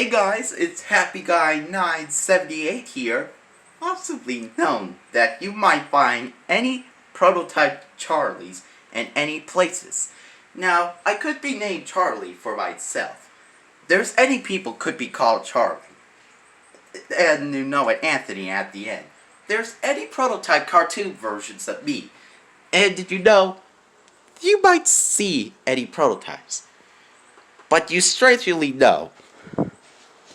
Hey guys, it's Happy Guy 978 here, possibly known that you might find any prototype Charlies in any places. Now, I could be named Charlie for myself. There's any people could be called Charlie. And you know it, Anthony at the end. There's any prototype cartoon versions of me. And did you know, you might see any prototypes. But you strangely know.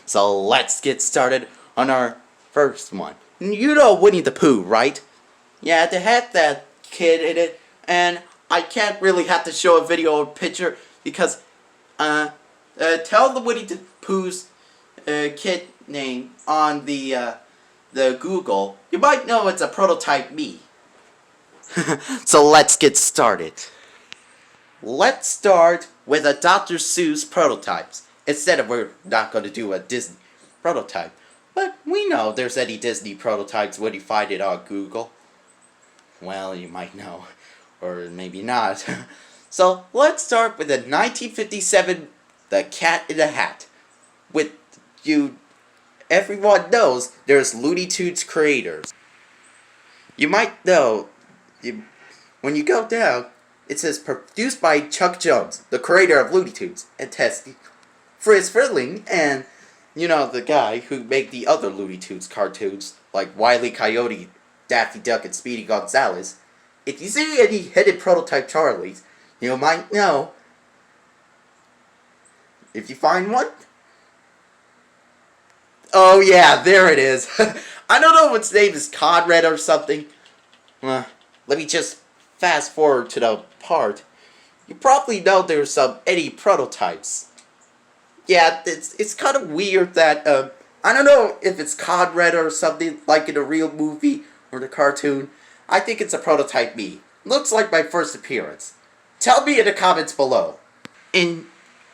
So let's get started on our first one. You know Winnie the Pooh, right? Yeah, they had that kid in it, and I can't really have to show a video or picture because, tell the Winnie the Pooh's kid name on the Google. You might know it's a prototype me. So let's get started. Let's start with a Dr. Seuss prototypes. Instead of we're not going to do a Disney prototype. But we know there's any Disney prototypes when you find it on Google. Well, you might know. Or maybe not. So, let's start with the 1957 The Cat in the Hat. With you, everyone knows there's Looney Tunes creators. You might know, when you go down, it says produced by Chuck Jones, the creator of Looney Tunes, and Tessie Friz Freleng, and you know the guy who made the other Looney Tunes cartoons like Wile E. Coyote, Daffy Duck, and Speedy Gonzales. If you see any hidden prototype Charlies, you might know. If you find one, oh yeah, there it is. I don't know if its name is Conrad or something. Let me just fast forward to the part. You probably know there's some any prototypes. Yeah, it's kind of weird that, I don't know if it's Conrad or something like in a real movie or the cartoon. I think it's a prototype me. Looks like my first appearance. Tell me in the comments below.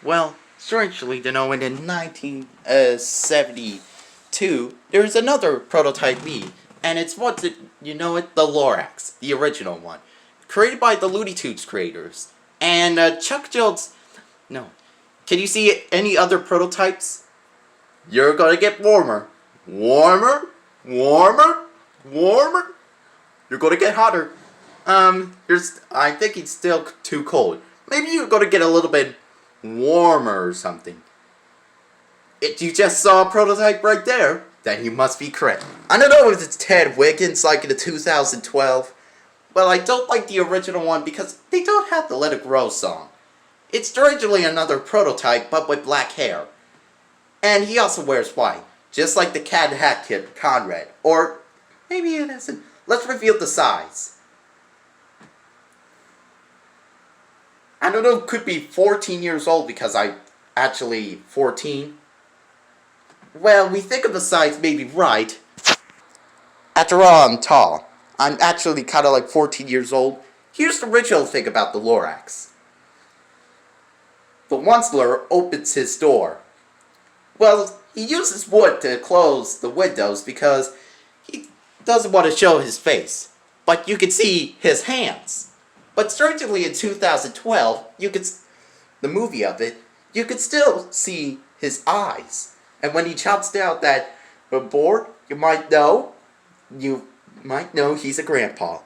Well, strangely to know, in 1972, there's another prototype me. And it's the Lorax, the original one. Created by the Looney Tunes creators. And, Chuck Jones, no. Can you see any other prototypes? You're gonna get warmer. Warmer? Warmer? Warmer? You're gonna get hotter. I think it's still too cold. Maybe you're gonna get a little bit warmer or something. If you just saw a prototype right there, then you must be correct. I don't know if it's Ted Wiggins like in the 2012. Well, I don't like the original one because they don't have the Let It Grow song. It's strangely another prototype, but with black hair. And he also wears white, just like the Cat and Hat Kid, Conrad. Or, maybe it isn't. Let's reveal the size. I don't know, it could be 14 years old because I'm actually 14. Well, we think of the size maybe right. After all, I'm tall. I'm actually kind of like 14 years old. Here's the original thing about the Lorax. The Onceler opens his door. Well, he uses wood to close the windows because he doesn't want to show his face. But you can see his hands. But strangely in 2012, the movie of it, you could still see his eyes. And when he chops down that board, you might know he's a grandpa.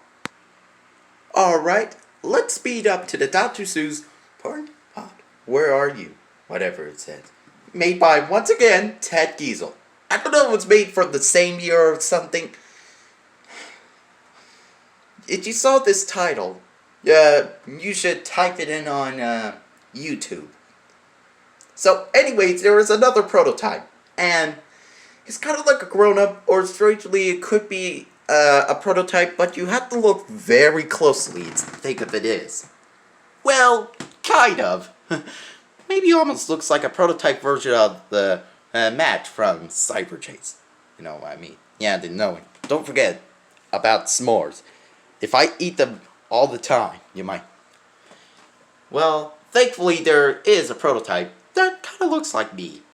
Alright, let's speed up to the Dr. Seuss part. Where are you? Whatever it says. Made by, once again, Ted Giesel. I don't know if it's made from the same year or something. If you saw this title, you should type it in on YouTube. So, anyways, there is another prototype. And it's kind of like a grown-up, or strangely, it could be a prototype, but you have to look very closely to think if it is. Well, kind of. Maybe almost looks like a prototype version of the Matt from Cyber Chase. You know what I mean? Yeah, didn't know it. Don't forget about s'mores. If I eat them all the time, you might. Well, thankfully there is a prototype that kind of looks like me.